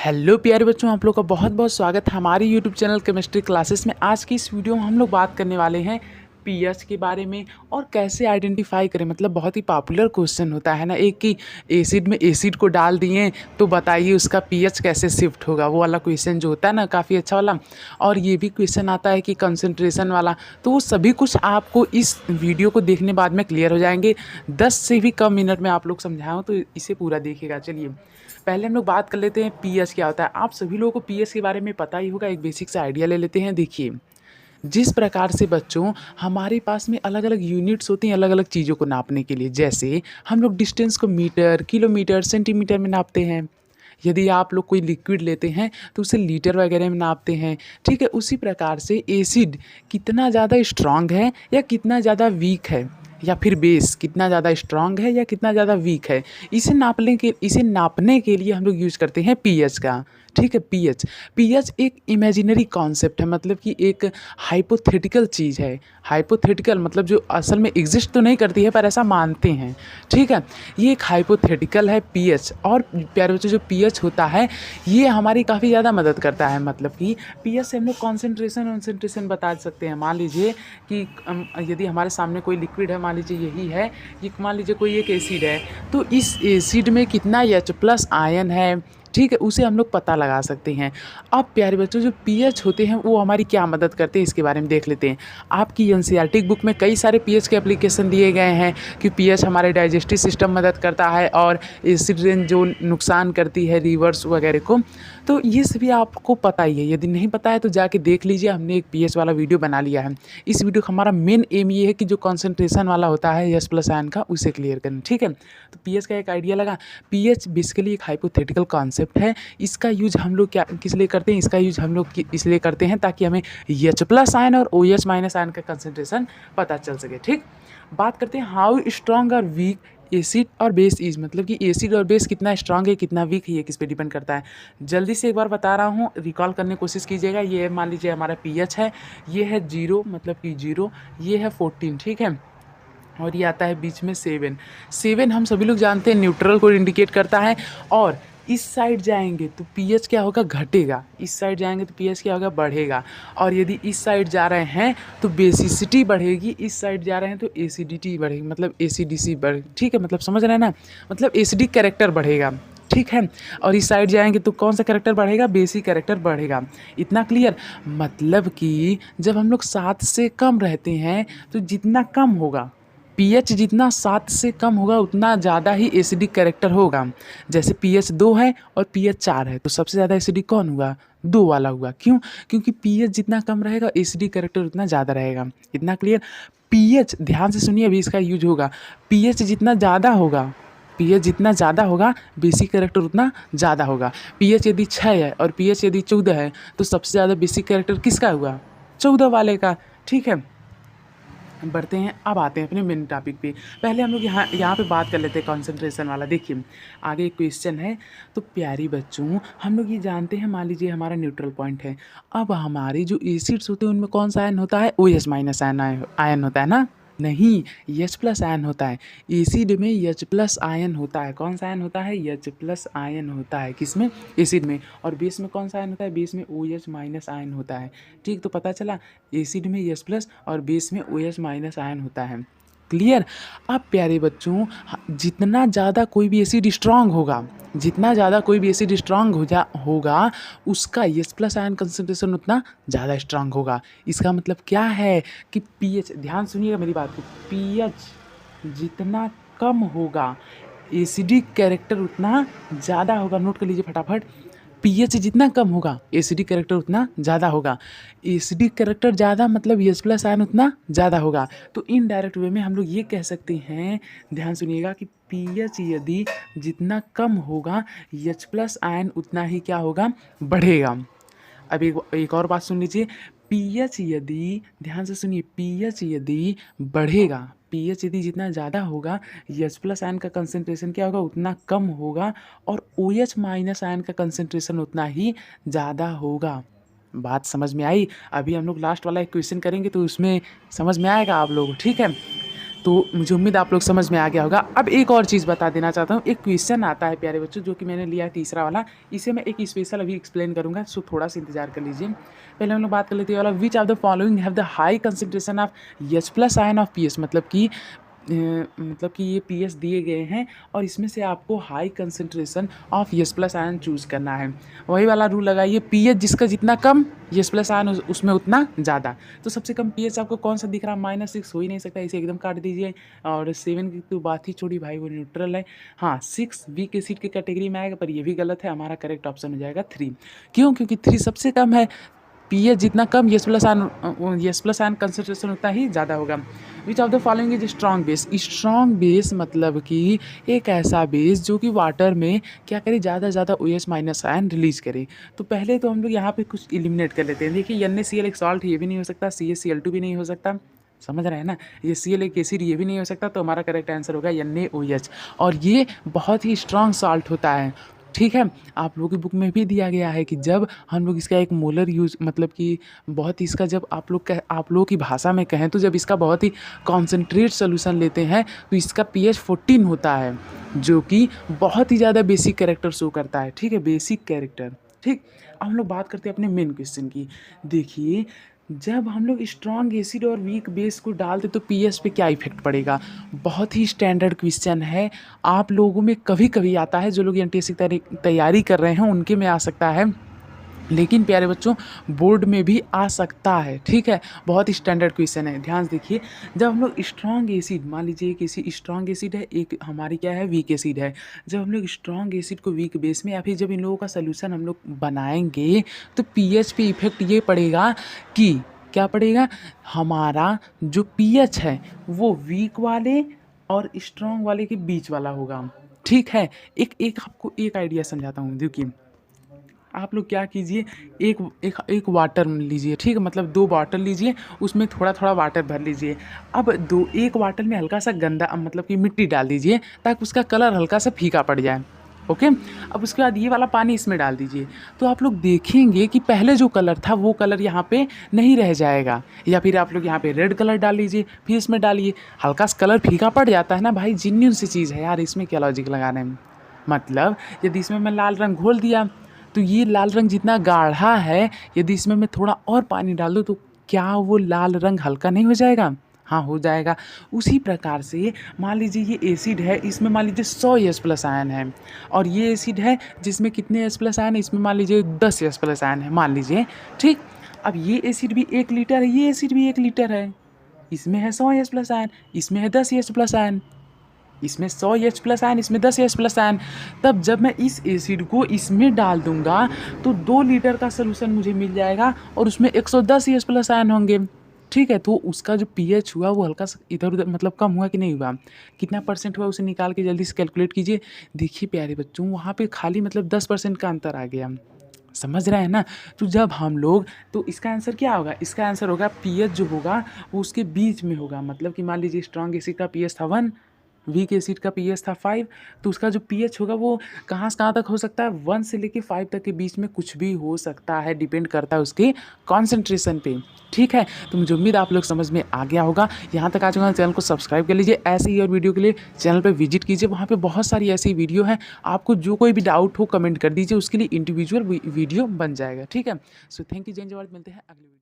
Hello प्यारे बच्चों, आप लोग का बहुत बहुत स्वागत है हमारे यूट्यूब चैनल केमिस्ट्री क्लासेस में। आज की इस वीडियो में हम लोग बात करने वाले हैं पीएच के बारे में और कैसे आइडेंटिफाई करें। मतलब बहुत ही पॉपुलर क्वेश्चन होता है ना एक कि एसिड में एसिड को डाल दिए तो बताइए उसका पीएच कैसे शिफ्ट होगा। वो वाला क्वेश्चन जो होता है ना, काफ़ी अच्छा वाला। और ये भी क्वेश्चन आता है कि कंसंट्रेशन वाला। तो वो सभी कुछ आपको इस वीडियो को देखने बाद में क्लियर हो जाएंगे। 10 से भी कम मिनट में आप लोग समझाओ तो इसे पूरा देखिएगा। चलिए पहले हम लोग बात कर लेते हैं पीएच क्या होता है। आप सभी लोगों को पीएच के बारे में पता ही होगा, एक बेसिक सा आइडिया ले लेते हैं। देखिए, जिस प्रकार से बच्चों हमारे पास में अलग अलग यूनिट्स होती हैं अलग अलग चीज़ों को नापने के लिए। जैसे हम लोग डिस्टेंस को मीटर, किलोमीटर, सेंटीमीटर में नापते हैं। यदि आप लोग कोई लिक्विड लेते हैं तो उसे लीटर वगैरह में नापते हैं। ठीक है, उसी प्रकार से एसिड कितना ज़्यादा स्ट्रांग है या कितना ज़्यादा वीक है, या फिर बेस कितना ज़्यादा स्ट्रांग है या कितना ज़्यादा वीक है, इसे नापने के लिए हम लोग यूज करते हैं पीएच का। ठीक है, पीएच पीएच एक इमेजिनरी कॉन्सेप्ट है, मतलब कि एक हाइपोथेटिकल चीज़ है। हाइपोथेटिकल मतलब जो असल में एग्जिस्ट तो नहीं करती है पर ऐसा मानते हैं। ठीक है, ये एक हाइपोथेटिकल है पीएच। और प्यारे बच्चों, जो पीएच होता है ये हमारी काफ़ी ज़्यादा मदद करता है। मतलब कि पीएच से हम लोग कॉन्सेंट्रेशन बता सकते हैं। मान लीजिए कि यदि हमारे सामने कोई लिक्विड है, मान लीजिए यही है, ये मान लीजिए कोई एक एसिड है, तो इस एसिड में कितना H प्लस आयन है। ठीक है, उसे हम लोग पता लगा सकते हैं। अब प्यारे बच्चों, जो पीएच होते हैं वो हमारी क्या मदद करते हैं इसके बारे में देख लेते हैं। आपकी एनसीईआरटी बुक में कई सारे पीएच के एप्लीकेशन दिए गए हैं कि पीएच हमारे डाइजेस्टिव सिस्टम मदद करता है और एसिड रेन जो नुकसान करती है रिवर्स वगैरह को। तो ये सभी आपको पता ही है। यदि नहीं पता है तो जाके देख लीजिए, हमने एक पीएच वाला वीडियो बना लिया है। इस वीडियो का हमारा मेन एम ये है कि जो कॉन्सेंट्रेशन वाला होता है H प्लस आयन का, उसे क्लियर करना। ठीक है, तो पीएच का एक आइडिया लगा। पीएच बेसिकली एक हाइपोथेटिकल कॉन्सेप्ट है। इसका यूज हम लोग क्या किस लिए करते हैं, इसका यूज हम लोग इसलिए करते हैं ताकि हमें H प्लस आयन और OH माइनस आयन का कंसेंट्रेशन पता चल सके। ठीक, बात करते हैं हाउ स्ट्रॉन्ग और वीक एसिड और बेस इज। मतलब कि एसिड और बेस कितना स्ट्रांग है कितना वीक है, ये किस पे डिपेंड करता है। जल्दी से एक बार बता रहा हूँ, रिकॉल करने की कोशिश कीजिएगा। ये मान लीजिए हमारा पीएच है, ये है 0 मतलब कि 0, ये है 14। ठीक है, और ये आता है बीच में 7। 7 हम सभी लोग जानते हैं न्यूट्रल को इंडिकेट करता है। और इस साइड जाएंगे तो पीएच क्या होगा, घटेगा। इस साइड जाएंगे तो पीएच क्या होगा, बढ़ेगा। और यदि इस साइड जा रहे हैं तो बेसिसिटी बढ़ेगी, इस साइड जा रहे हैं तो एसिडिटी बढ़ेगी, मतलब एसिडिसी बढ़। ठीक है, मतलब समझ रहे हैं ना, मतलब एसिडिक कैरेक्टर बढ़ेगा। ठीक है, और इस साइड जाएंगे तो कौन सा कैरेक्टर बढ़ेगा, बेसिक कैरेक्टर बढ़ेगा। इतना क्लियर। मतलब कि जब हम लोग 7 से कम रहते हैं तो जितना कम होगा पीएच, जितना 7 से कम होगा उतना ज़्यादा ही एसिडिक कैरेक्टर होगा। जैसे पीएच 2 है और पीएच 4 है तो सबसे ज़्यादा एसिडिक कौन हुआ, 2 वाला हुआ। क्यों? क्योंकि पीएच जितना कम रहेगा एसिडिक कैरेक्टर उतना ज़्यादा रहेगा। इतना क्लियर। पीएच ध्यान से सुनिए, अभी इसका यूज होगा। पीएच जितना ज़्यादा होगा, पीएच जितना ज़्यादा होगा बेसिक कैरेक्टर उतना ज़्यादा होगा। पीएच यदि 6 है और पीएच यदि 14 है तो सबसे ज़्यादा बेसिक कैरेक्टर किसका हुआ, 14 वाले का। ठीक है, बढ़ते हैं। अब आते हैं अपने मेन टॉपिक पे। पहले हम लोग यहाँ पे बात कर लेते हैं कंसंट्रेशन वाला। देखिए आगे एक क्वेश्चन है। तो प्यारी बच्चों, हम लोग ये जानते हैं, मान लीजिए हमारा न्यूट्रल पॉइंट है। अब हमारे जो एसिड्स होते हैं उनमें कौन सा आयन होता है, OH माइनस आयन होता है ना। नहीं, H प्लस आयन होता है। एसिड में H प्लस आयन होता है। कौन सा आयन होता है, H प्लस आयन होता है। किसमें, एसिड में। और बेस में कौन सा आयन होता है, बेस में OH माइनस आयन होता है। ठीक, तो पता चला एसिड में H प्लस और बेस में OH माइनस आयन होता है। क्लियर। अब प्यारे बच्चों, जितना ज़्यादा कोई भी एसिड स्ट्रांग होगा, जितना ज़्यादा कोई भी एसिड स्ट्रांग होगा उसका H प्लस आयन कंसंट्रेशन उतना ज़्यादा स्ट्रांग होगा। इसका मतलब क्या है कि पीएच, ध्यान सुनिएगा मेरी बात को, पीएच जितना कम होगा एसिडिक कैरेक्टर उतना ज़्यादा होगा। नोट कर लीजिए फटाफट। पीएच जितना कम होगा एसिडिक कैरेक्टर उतना ज़्यादा होगा। एसिडिक कैरेक्टर ज़्यादा मतलब H प्लस आयन उतना ज़्यादा होगा। तो इनडायरेक्ट वे में हम लोग ये कह सकते हैं, ध्यान सुनिएगा, कि पीएच यदि जितना कम होगा H प्लस आयन उतना ही क्या होगा, बढ़ेगा। अब एक और बात सुन लीजिए। पीएच यदि, ध्यान से सुनिए, पीएच यदि बढ़ेगा, पीएच यदि जितना ज़्यादा होगा H प्लस आयन का कंसंट्रेशन क्या होगा, उतना कम होगा। और OH माइनस आयन का कंसंट्रेशन उतना ही ज़्यादा होगा। बात समझ में आई। अभी हम लोग लास्ट वाला एक क्वेश्चन करेंगे तो उसमें समझ में आएगा आप लोग। ठीक है, तो मुझे उम्मीद आप लोग समझ में आ गया होगा। अब एक और चीज़ बता देना चाहता हूँ, एक क्वेश्चन आता है प्यारे बच्चों जो कि मैंने लिया है तीसरा वाला, इसे मैं एक स्पेशल अभी एक्सप्लेन करूँगा, सो थोड़ा सा इंतजार कर लीजिए। पहले हम लोग बात कर लेते हैं वाला, which of the following have the high concentration of H plus ion of P H, मतलब कि ये पी एच दिए गए हैं और इसमें से आपको high concentration of H plus ion choose करना है। वही वाला रूल लगाइए, पी एच जिसका जितना कम एच प्लस आयन उसमें उतना ज़्यादा। तो सबसे कम पी एच आपको कौन सा दिख रहा है, -6 हो ही नहीं सकता, इसे एकदम काट दीजिए। और 7 की तो बात ही छोड़ी भाई, वो न्यूट्रल है। हाँ, 6 वीक एसिड की कैटेगरी में आएगा, पर ये भी गलत है, हमारा करेक्ट ऑप्शन हो जाएगा 3। क्यों? क्योंकि 3 सबसे कम है, पीएच जितना कम एच प्लस आयन कंसंट्रेशन उतना ही ज़्यादा होगा। Which of the following is strong base. Strong base मतलब कि एक ऐसा बेस जो कि वाटर में क्या करे, ज़्यादा से ज़्यादा OH माइनस आयन रिलीज करे। तो पहले तो हम लोग यहाँ पे कुछ एलिमिनेट कर लेते हैं। देखिए NaCl एक सॉल्ट, ये भी नहीं हो सकता, CaCl2 भी नहीं हो सकता, समझ रहे हैं ना, ये Cl एक एसिड, ये भी नहीं हो सकता, तो हमारा करेक्ट आंसर होगा NaOH। और ये बहुत ही स्ट्रॉन्ग सॉल्ट होता है, ठीक है। आप लोगों की बुक में भी दिया गया है कि जब हम लोग इसका एक मोलर यूज, मतलब कि बहुत ही इसका, जब आप लोगों की भाषा में कहें तो जब इसका बहुत ही कॉन्सेंट्रेट सोल्यूशन लेते हैं तो इसका pH 14 होता है, जो कि बहुत ही ज़्यादा बेसिक कैरेक्टर शो करता है, ठीक है, बेसिक कैरेक्टर, ठीक। अब हम लोग बात करते हैं अपने मेन क्वेश्चन की। देखिए, जब हम लोग स्ट्रॉन्ग एसिड और वीक बेस को डालते तो पीएच पे क्या इफेक्ट पड़ेगा। बहुत ही स्टैंडर्ड क्वेश्चन है, आप लोगों में कभी कभी आता है, जो लोग एनटीएससी की तैयारी कर रहे हैं उनके में आ सकता है, लेकिन प्यारे बच्चों बोर्ड में भी आ सकता है, ठीक है। बहुत ही स्टैंडर्ड क्वेश्चन है, ध्यान से देखिए। जब हम लोग स्ट्रॉन्ग एसिड, मान लीजिए एक एसिड स्ट्रॉन्ग एसिड है, एक हमारी क्या है, वीक एसिड है। जब हम लोग स्ट्रॉन्ग एसिड को वीक बेस में, या फिर जब इन लोगों का सोल्यूशन हम लोग बनाएंगे तो पीएच पे इफेक्ट ये पड़ेगा कि क्या पड़ेगा, हमारा जो पीएच है वो वीक वाले और स्ट्रॉन्ग वाले के बीच वाला होगा, ठीक है। एक एक आपको एक आइडिया समझाता हूँ, देखिए आप लोग क्या कीजिए, एक एक एक वाटर लीजिए, ठीक है, मतलब 2 बॉटल लीजिए, उसमें थोड़ा थोड़ा वाटर भर लीजिए। अब एक वाटर में हल्का सा गंदा, मतलब कि मिट्टी डाल दीजिए ताकि उसका कलर हल्का सा फीका पड़ जाए, ओके। अब उसके बाद ये वाला पानी इसमें डाल दीजिए, तो आप लोग देखेंगे कि पहले जो कलर था वो कलर यहाँ पे नहीं रह जाएगा। या फिर आप लोग यहाँ पे रेड कलर डाल लीजिए, फिर इसमें डालिए, हल्का सा कलर फीका पड़ जाता है ना भाई, जेन्युइन सी चीज़ है यार, इसमें क्या लॉजिक लगाने में। मतलब यदि इसमें मैं लाल रंग घोल दिया तो ये लाल रंग जितना गाढ़ा है, यदि इसमें मैं थोड़ा और पानी डाल दूँ तो क्या वो लाल रंग हल्का नहीं हो जाएगा? हाँ, हो जाएगा। उसी प्रकार से मान लीजिए ये एसिड है, इसमें मान लीजिए 100 एच प्लस आयन है, और ये एसिड है जिसमें कितने एच प्लस आयन है, इसमें मान लीजिए 10 एच प्लस आयन है, मान लीजिए, ठीक। अब ये एसिड भी 1 लीटर है, ये एसिड भी 1 लीटर है, इसमें है 100 एच प्लस आयन, इसमें है 10 एच प्लस आयन, इसमें 100 एच प्लस आयन, इसमें 10 एच प्लस आयन। तब जब मैं इस एसिड को इसमें डाल दूंगा तो 2 लीटर का सोल्यूशन मुझे मिल जाएगा और उसमें 110 एच प्लस आयन होंगे, ठीक है। तो उसका जो पीएच हुआ वो हल्का सा इधर उधर, मतलब कम हुआ कि नहीं हुआ, कितना परसेंट हुआ उसे निकाल के जल्दी से कैलकुलेट कीजिए। देखिए प्यारे बच्चों, वहाँ पे खाली मतलब 10% का अंतर आ गया, समझ रहे हैं ना। तो जब हम लोग, तो इसका आंसर क्या होगा, इसका आंसर होगा पीएच जो होगा वो उसके बीच में होगा। मतलब कि मान लीजिए स्ट्रॉन्ग एसिड का पीएच था 1, वीक एसिड का पीएच था 5, तो उसका जो पीएच होगा वो कहाँ से कहाँ तक हो सकता है, 1 से लेके 5 तक के बीच में कुछ भी हो सकता है, डिपेंड करता है उसके कॉन्सेंट्रेशन पे, ठीक है। तो मुझे उम्मीद आप लोग समझ में आ गया होगा। यहाँ तक आ चुका है, चैनल को सब्सक्राइब कर लीजिए, ऐसे ही और वीडियो के लिए चैनल पर विजिट कीजिए, वहाँ पे बहुत सारी ऐसी वीडियो हैं। आपको जो कोई भी डाउट हो कमेंट कर दीजिए, उसके लिए इंडिविजुअल वीडियो बन जाएगा, ठीक है। सो थैंक यू, जय जवाहर, मिलते हैं अगले वीडियो।